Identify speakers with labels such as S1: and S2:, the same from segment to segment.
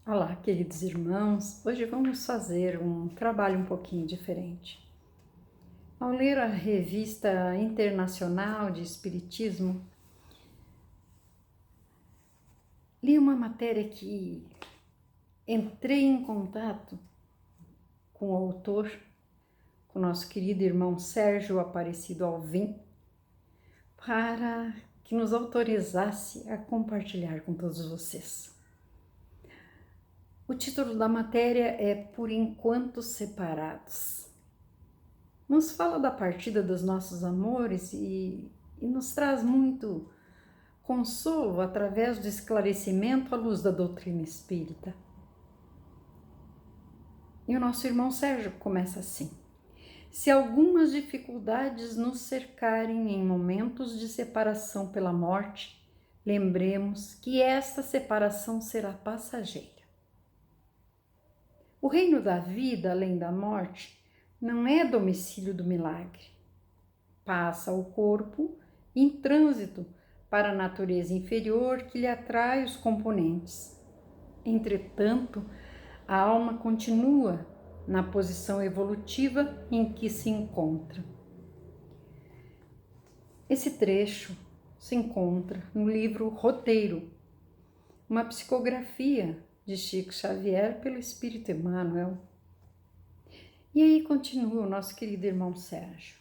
S1: Olá, queridos irmãos. Hoje vamos fazer um trabalho um pouquinho diferente. Ao ler a Revista Internacional de Espiritismo, li uma matéria que entrei em contato com o autor, com o nosso querido irmão Sérgio Aparecido Alvim, para que nos autorizasse a compartilhar com todos vocês. O título da matéria é Por Enquanto Separados. Nos fala da partida dos nossos amores e nos traz muito consolo através do esclarecimento à luz da doutrina espírita. E o nosso irmão Sérgio começa assim: se algumas dificuldades nos cercarem em momentos de separação pela morte, lembremos que esta separação será passageira. O reino da vida, além da morte, não é domicílio do milagre. Passa o corpo em trânsito para a natureza inferior que lhe atrai os componentes. Entretanto, a alma continua na posição evolutiva em que se encontra. Esse trecho se encontra no livro Roteiro, uma psicografia de Chico Xavier pelo Espírito Emmanuel. E aí continua o nosso querido irmão Sérgio.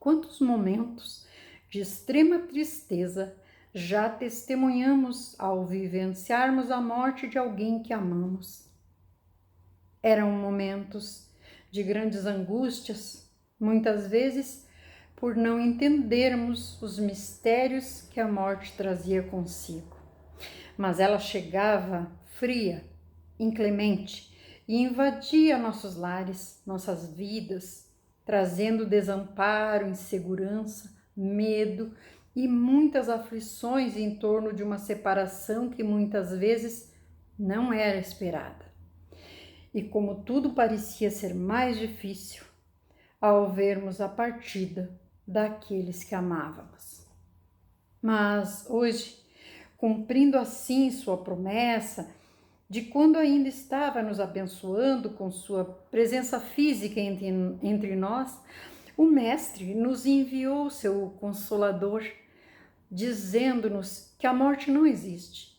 S1: Quantos momentos de extrema tristeza já testemunhamos ao vivenciarmos a morte de alguém que amamos. Eram momentos de grandes angústias, muitas vezes por não entendermos os mistérios que a morte trazia consigo. Mas ela chegava fria, inclemente, e invadia nossos lares, nossas vidas, trazendo desamparo, insegurança, medo e muitas aflições em torno de uma separação que muitas vezes não era esperada. E como tudo parecia ser mais difícil, ao vermos a partida daqueles que amávamos. Mas hoje, cumprindo assim sua promessa, de quando ainda estava nos abençoando com sua presença física entre nós, o Mestre nos enviou seu Consolador, dizendo-nos que a morte não existe,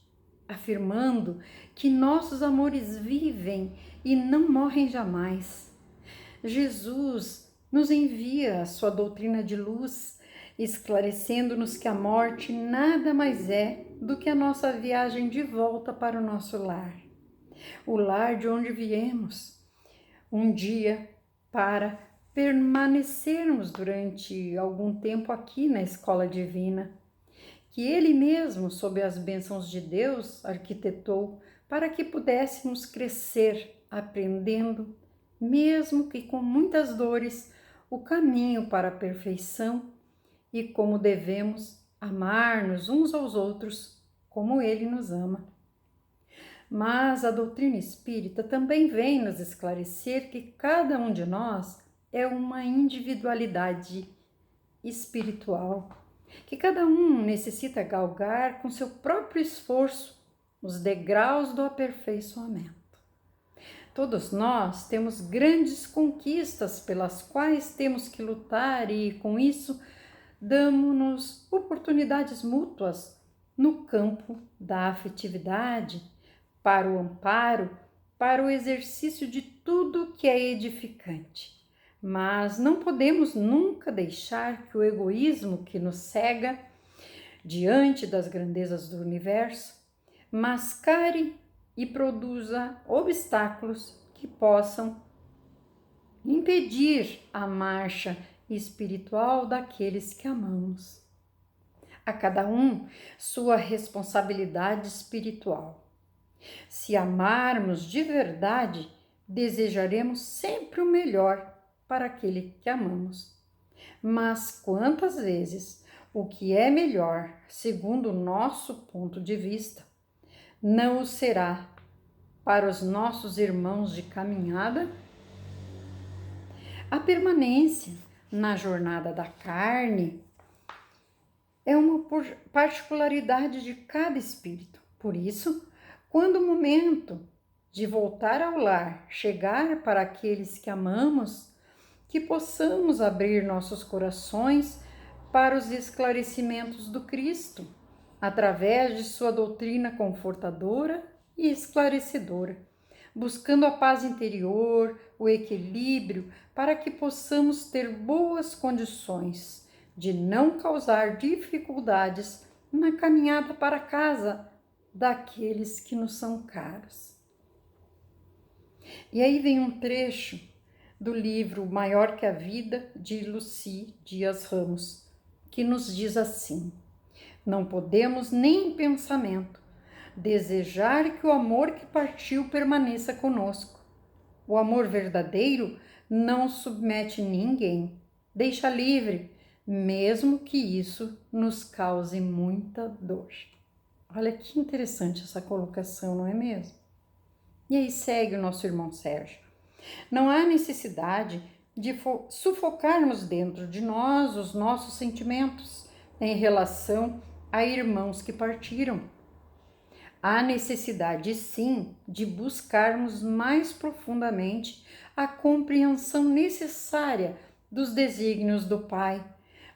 S1: afirmando que nossos amores vivem e não morrem jamais. Jesus nos envia a sua doutrina de luz, esclarecendo-nos que a morte nada mais é do que a nossa viagem de volta para o nosso lar. O lar de onde viemos, um dia para permanecermos durante algum tempo aqui na escola divina, que Ele mesmo, sob as bênçãos de Deus, arquitetou para que pudéssemos crescer aprendendo, mesmo que com muitas dores, o caminho para a perfeição e como devemos amar-nos uns aos outros como Ele nos ama. Mas a doutrina espírita também vem nos esclarecer que cada um de nós é uma individualidade espiritual, que cada um necessita galgar com seu próprio esforço os degraus do aperfeiçoamento. Todos nós temos grandes conquistas pelas quais temos que lutar e, com isso, damos-nos oportunidades mútuas no campo da afetividade, para o amparo, para o exercício de tudo que é edificante. Mas não podemos nunca deixar que o egoísmo que nos cega diante das grandezas do universo mascare e produza obstáculos que possam impedir a marcha espiritual daqueles que amamos. A cada um sua responsabilidade espiritual. Se amarmos de verdade, desejaremos sempre o melhor para aquele que amamos. Mas quantas vezes o que é melhor, segundo o nosso ponto de vista, não o será para os nossos irmãos de caminhada? A permanência na jornada da carne é uma particularidade de cada espírito. Por isso, Quando o momento de voltar ao lar chegar para aqueles que amamos, que possamos abrir nossos corações para os esclarecimentos do Cristo, através de sua doutrina confortadora e esclarecedora, buscando a paz interior, o equilíbrio, para que possamos ter boas condições de não causar dificuldades na caminhada para casa daqueles que nos são caros. E aí vem um trecho do livro Maior que a Vida, de Lucy Dias Ramos, que nos diz assim: não podemos nem em pensamento desejar que o amor que partiu permaneça conosco. O amor verdadeiro não submete ninguém, deixa livre, mesmo que isso nos cause muita dor. Olha que interessante essa colocação, não é mesmo? E aí segue o nosso irmão Sérgio. Não há necessidade de sufocarmos dentro de nós os nossos sentimentos em relação a irmãos que partiram. Há necessidade, sim, de buscarmos mais profundamente a compreensão necessária dos desígnios do Pai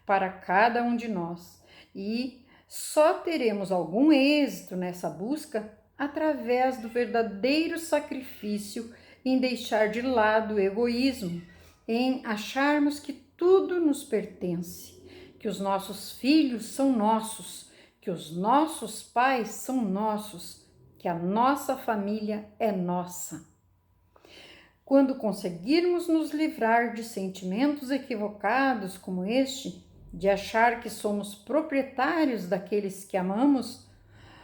S1: para cada um de nós, e só teremos algum êxito nessa busca através do verdadeiro sacrifício em deixar de lado o egoísmo, em acharmos que tudo nos pertence, que os nossos filhos são nossos, que os nossos pais são nossos, que a nossa família é nossa. Quando conseguirmos nos livrar de sentimentos equivocados como este, de achar que somos proprietários daqueles que amamos,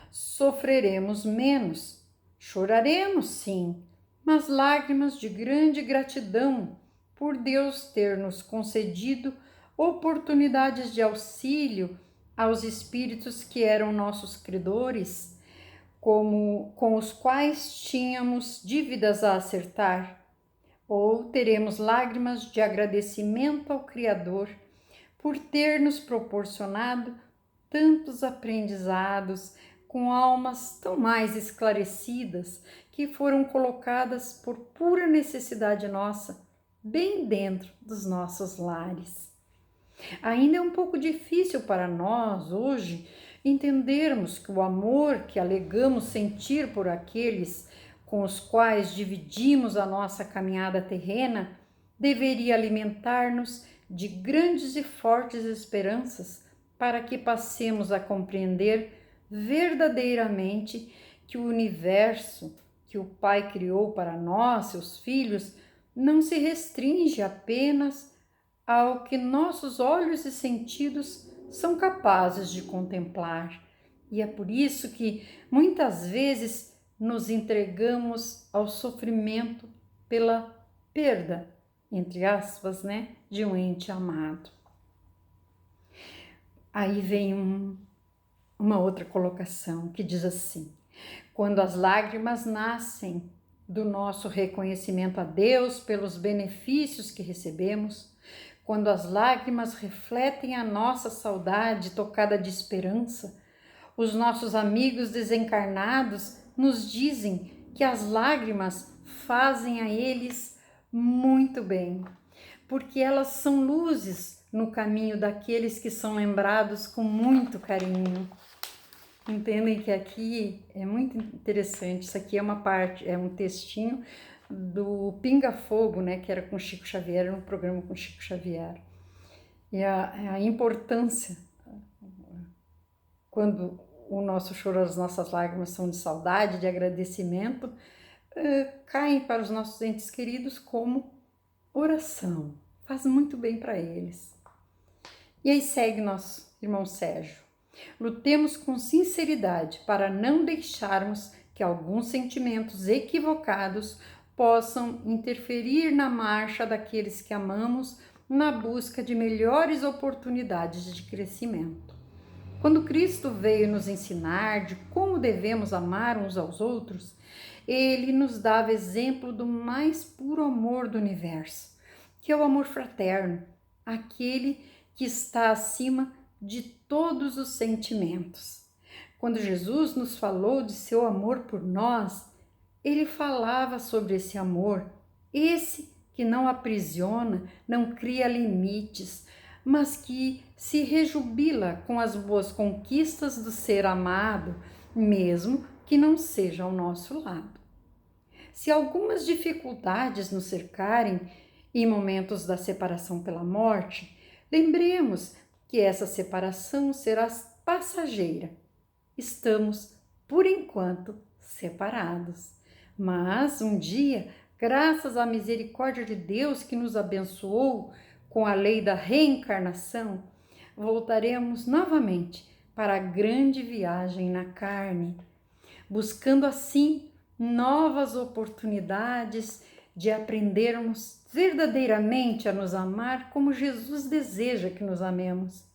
S1: sofreremos menos, choraremos sim, mas lágrimas de grande gratidão por Deus ter nos concedido oportunidades de auxílio aos espíritos que eram nossos credores, com os quais tínhamos dívidas a acertar, ou teremos lágrimas de agradecimento ao Criador por ter nos proporcionado tantos aprendizados com almas tão mais esclarecidas que foram colocadas por pura necessidade nossa, bem dentro dos nossos lares. Ainda é um pouco difícil para nós, hoje, entendermos que o amor que alegamos sentir por aqueles com os quais dividimos a nossa caminhada terrena deveria alimentar-nos de grandes e fortes esperanças para que passemos a compreender verdadeiramente que o universo que o Pai criou para nós, seus filhos, não se restringe apenas ao que nossos olhos e sentidos são capazes de contemplar. E é por isso que muitas vezes nos entregamos ao sofrimento pela perda, entre aspas, de um ente amado. Aí vem uma outra colocação que diz assim: quando as lágrimas nascem do nosso reconhecimento a Deus pelos benefícios que recebemos, quando as lágrimas refletem a nossa saudade tocada de esperança, os nossos amigos desencarnados nos dizem que as lágrimas fazem a eles muito bem, porque elas são luzes no caminho daqueles que são lembrados com muito carinho. Entendem que aqui é muito interessante, isso aqui é uma parte, é um textinho do Pinga Fogo, que era com Chico Xavier, era um programa com Chico Xavier. E a importância, quando o nosso choro, as nossas lágrimas são de saudade, de agradecimento, caem para os nossos entes queridos como oração. Faz muito bem para eles. E aí segue nosso irmão Sérgio. Lutemos com sinceridade para não deixarmos que alguns sentimentos equivocados possam interferir na marcha daqueles que amamos na busca de melhores oportunidades de crescimento. Quando Cristo veio nos ensinar de como devemos amar uns aos outros, ele nos dava exemplo do mais puro amor do universo, que é o amor fraterno, aquele que está acima de todos os sentimentos. Quando Jesus nos falou de seu amor por nós, ele falava sobre esse amor, esse que não aprisiona, não cria limites, mas que se rejubila com as boas conquistas do ser amado, mesmo que não seja ao nosso lado. Se algumas dificuldades nos cercarem em momentos da separação pela morte, lembremos que essa separação será passageira. Estamos, por enquanto, separados. Mas um dia, graças à misericórdia de Deus que nos abençoou com a lei da reencarnação, voltaremos novamente para a grande viagem na carne, buscando assim novas oportunidades de aprendermos verdadeiramente a nos amar como Jesus deseja que nos amemos.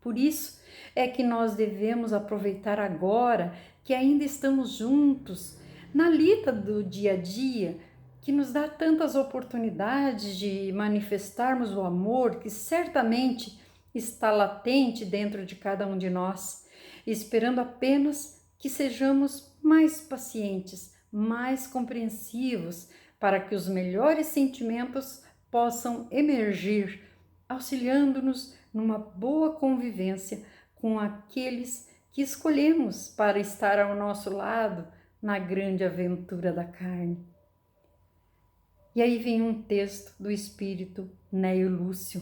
S1: Por isso é que nós devemos aproveitar agora que ainda estamos juntos, na lida do dia a dia, que nos dá tantas oportunidades de manifestarmos o amor que certamente está latente dentro de cada um de nós, esperando apenas que sejamos mais pacientes, mais compreensivos, para que os melhores sentimentos possam emergir, auxiliando-nos numa boa convivência com aqueles que escolhemos para estar ao nosso lado na grande aventura da carne. E aí vem um texto do espírito Neio Lúcio,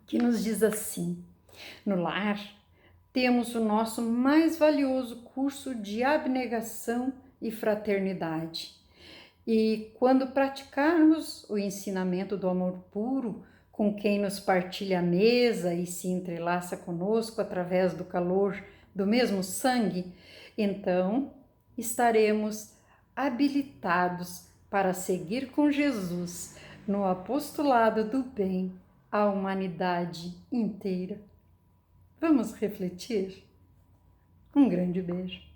S1: que nos diz assim: no lar temos o nosso mais valioso curso de abnegação e fraternidade. E quando praticarmos o ensinamento do amor puro, com quem nos partilha a mesa e se entrelaça conosco através do calor do mesmo sangue, então estaremos habilitados para seguir com Jesus no apostolado do bem à humanidade inteira. Vamos refletir? Um grande beijo.